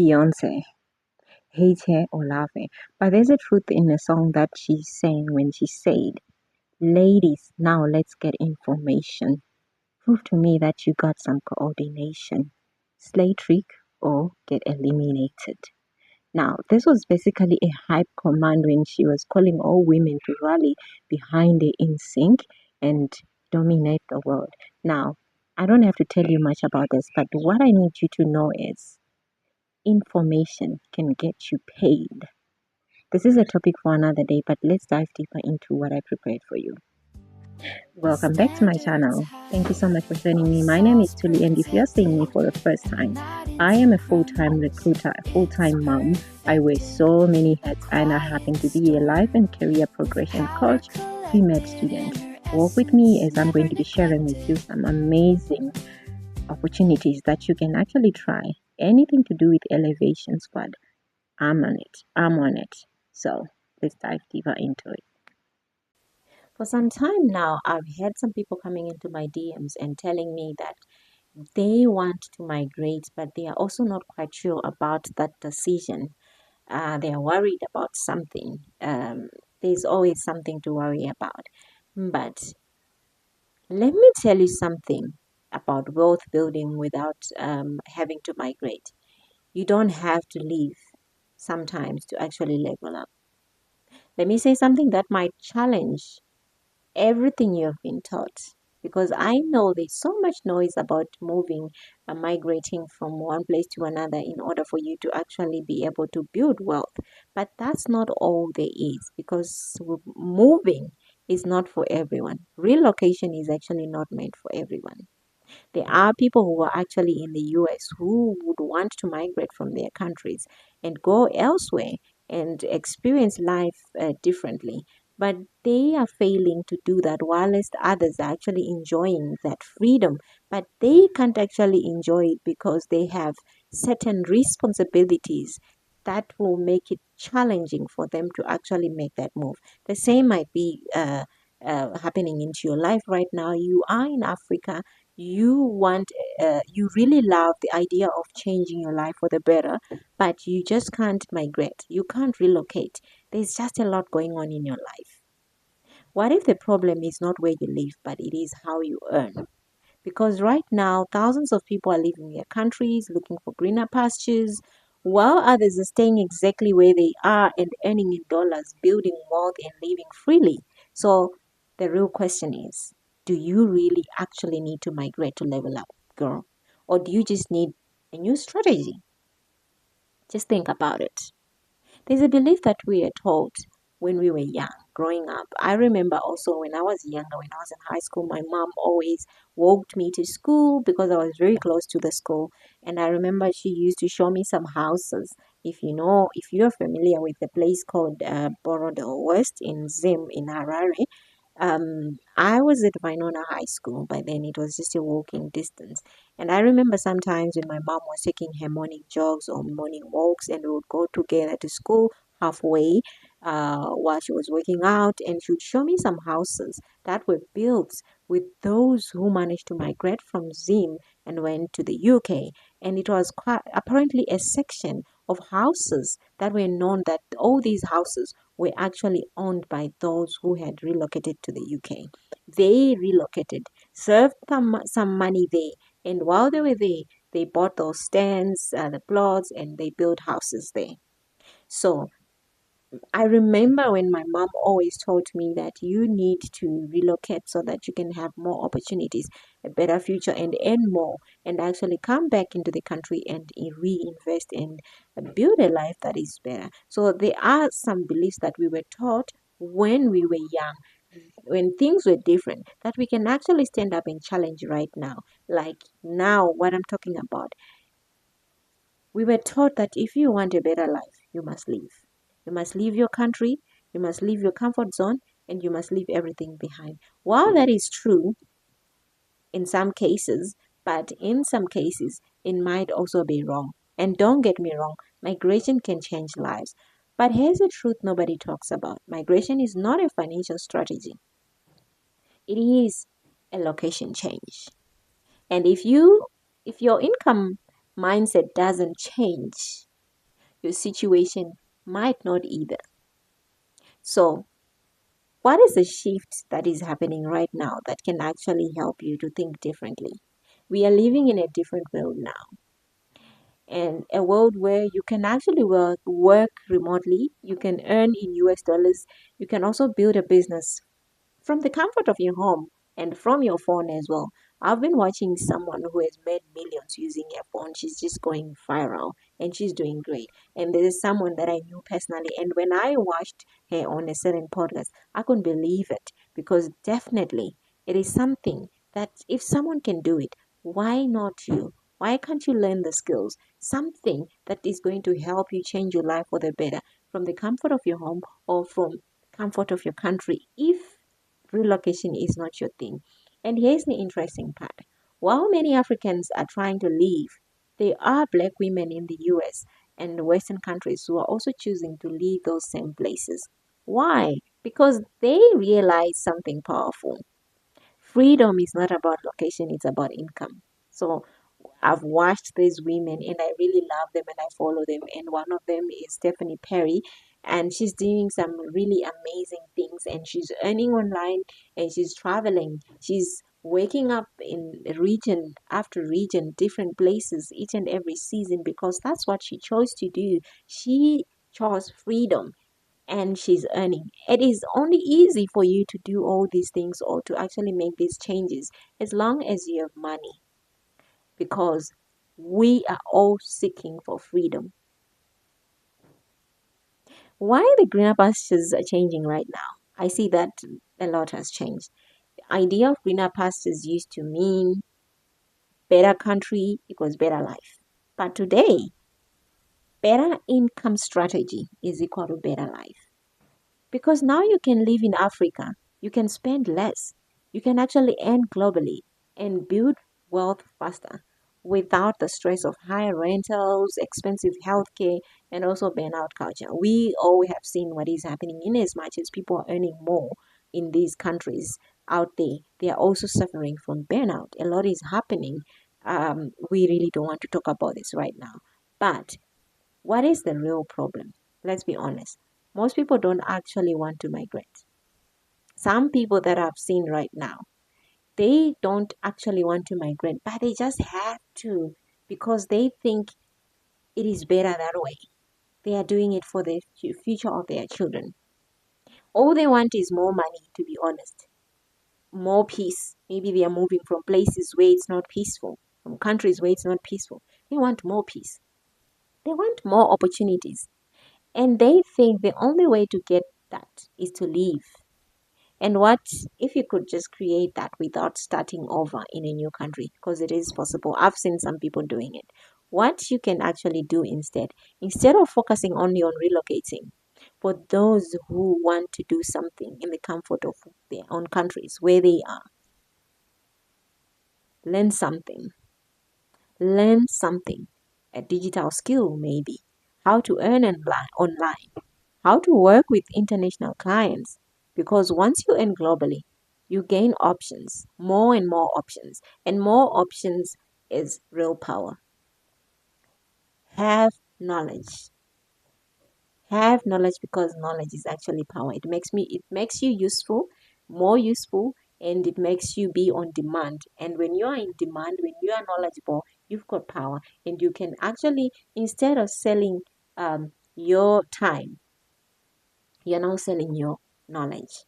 Beyonce, hate her or love her. But there's a truth in the song that she sang when she said, "Ladies, now let's get information. Prove to me that you got some coordination. Slay trick or get eliminated." Now, this was basically a hype command when she was calling all women to rally behind her in sync and dominate the world. Now, I don't have to tell you much about this, but what I need you to know is information can get you paid. This is a topic for another day, but let's dive deeper into what I prepared for you. Welcome back to my channel. Thank you so much for joining me. My name is Tuli, and if you're seeing me for the first time, I am a full-time recruiter, a full-time mom. I wear so many hats, and I happen to be a life and career progression coach, pre-med student. Walk with me as I'm going to be sharing with you some amazing opportunities that you can actually try. Anything to do with Elevation Squad, I'm on it. I'm on it. So let's dive deeper into it. For some time now, I've had some people coming into my DMs and telling me that they want to migrate, but they are also not quite sure about that decision. They are worried about something. There's always something to worry about. But let me tell you something about wealth building without having to migrate. You don't have to leave sometimes to actually level up. Let me say something that might challenge everything you have been taught, because I know there's so much noise about moving and migrating from one place to another in order for you to actually be able to build wealth. But that's not all there is, because moving is not for everyone. Relocation is actually not meant for everyone. There are people who are actually in the US who would want to migrate from their countries and go elsewhere and experience life differently. But they are failing to do that, whilst others are actually enjoying that freedom. But they can't actually enjoy it because they have certain responsibilities that will make it challenging for them to actually make that move. The same might be happening into your life right now. You are in Africa, you really love the idea of changing your life for the better, but you just can't migrate, you can't relocate. There's just a lot going on in your life. What if the problem is not where you live, but it is how you earn? Because right now thousands of people are leaving their countries looking for greener pastures, while others are staying exactly where they are and earning in dollars, building wealth and living freely. So the real question is, do you really actually need to migrate to level up, girl? Or do you just need a new strategy? Just think about it. There's a belief that we are taught when we were young, growing up. I remember also when I was younger, when I was in high school, my mom always walked me to school because I was very close to the school. And I remember she used to show me some houses. If you know, if you're familiar with the place called Borodale West in Zim in Harare, I was at Vinona High School. By then, it was just a walking distance. And I remember sometimes when my mom was taking her morning jogs or morning walks, and we would go together to school halfway while she was working out, and she would show me some houses that were built with those who managed to migrate from Zim and went to the UK. And it was quite apparently a section of houses that were known that all these houses were actually owned by those who had relocated to the UK. They relocated, served some money there, and while they were there, they bought those stands, the plots, and they built houses there. So I remember when my mom always told me that you need to relocate so that you can have more opportunities, a better future, and earn more, and actually come back into the country and reinvest and build a life that is better. So there are some beliefs that we were taught when we were young, when things were different, that we can actually stand up and challenge right now. Like now, what I'm talking about, we were taught that if you want a better life, you must leave. You must leave your country, you must leave your comfort zone, and you must leave everything behind. While that is true in some cases, but in some cases, it might also be wrong. And don't get me wrong, migration can change lives. But here's the truth nobody talks about: migration is not a financial strategy, it is a location change. And if your income mindset doesn't change, your situation might not either. So, what is the shift that is happening right now that can actually help you to think differently? We are living in a different world now, and a world where you can actually work remotely, you can earn in US dollars, you can also build a business from the comfort of your home and from your phone as well. I've been watching someone who has made millions using her phone. She's just going viral and she's doing great. And there is someone that I knew personally. And when I watched her on a certain podcast, I couldn't believe it because definitely it is something that if someone can do it, why not you? Why can't you learn the skills? Something that is going to help you change your life for the better from the comfort of your home or from comfort of your country. If relocation is not your thing. And here's the interesting part. While many Africans are trying to leave, there are black women in the US and Western countries who are also choosing to leave those same places. Why? Because they realize something powerful. Freedom is not about location, it's about income. So I've watched these women and I really love them and I follow them. And one of them is Stephanie Perry, and she's doing some really amazing things. And she's earning online and she's traveling. She's waking up in region after region, different places each and every season because that's what she chose to do. She chose freedom and she's earning. It is only easy for you to do all these things or to actually make these changes as long as you have money because we are all seeking for freedom. Why the greener pastures are changing right now? I see that a lot has changed. The idea of greener pastures used to mean better country equals better life. But today, better income strategy is equal to better life. Because now you can live in Africa, you can spend less, you can actually earn globally and build wealth faster without the stress of high rentals, expensive healthcare, and also burnout culture. We all have seen what is happening in as much as people are earning more in these countries out there. They are also suffering from burnout. A lot is happening. We really don't want to talk about this right now. But what is the real problem? Let's be honest. Most people don't actually want to migrate. Some people that I've seen right now, they don't actually want to migrate, but they just have to because they think it is better that way. They are doing it for the future of their children. All they want is more money, to be honest, more peace. Maybe they are moving from places where it's not peaceful, from countries where it's not peaceful. They want more peace. They want more opportunities. And they think the only way to get that is to leave. And what if you could just create that without starting over in a new country? Because it is possible. I've seen some people doing it. What you can actually do instead of focusing only on relocating, for those who want to do something in the comfort of their own countries where they are, learn something. Learn something, a digital skill maybe, how to earn online, how to work with international clients. Because once you earn globally, you gain options, more and more options, and more options is real power. Have knowledge. Have knowledge because knowledge is actually power. It makes you useful, more useful, and it makes you be on demand. And when you are in demand, when you are knowledgeable, you've got power, and you can actually instead of selling your time, you're now selling your knowledge.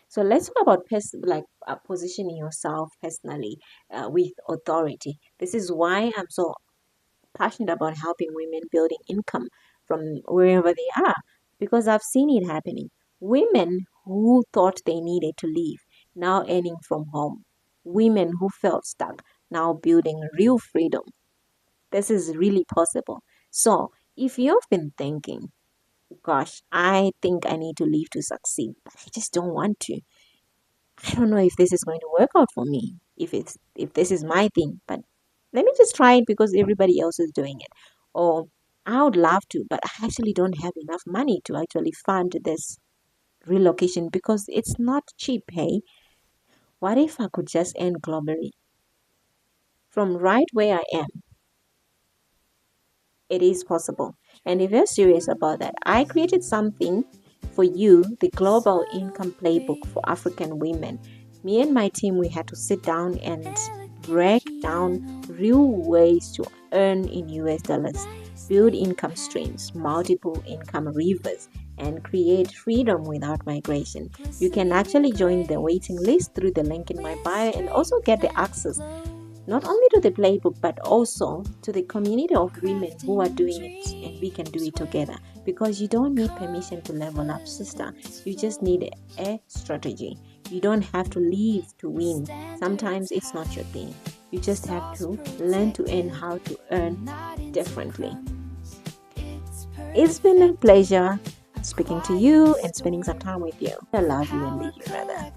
So let's talk about positioning yourself personally with authority. This is why I'm so passionate about helping women building income from wherever they are because I've seen it happening. Women who thought they needed to leave now earning from home. Women who felt stuck now building real freedom. This is really possible. So if you've been thinking, gosh, I think I need to leave to succeed, but I just don't want to. I don't know if this is going to work out for me, if this is my thing, but let me just try it because everybody else is doing it. Or I would love to, but I actually don't have enough money to actually fund this relocation because it's not cheap, hey? What if I could just earn globally from right where I am It is possible. And if you're serious about that, I created something for you, the Global Income Playbook for African Women. Me and my team, we had to sit down and break down real ways to earn in US dollars, build income streams, multiple income rivers, and create freedom without migration. You can actually join the waiting list through the link in my bio and also get the access not only to the playbook but also to the community of women who are doing it, and we can do it together, because you don't need permission to level up, sister. You just need a strategy. You don't have to leave to win. Sometimes it's not your thing. You just have to learn to earn how to earn differently. It's been a pleasure speaking to you and spending some time with you. I love you and leave you, brother.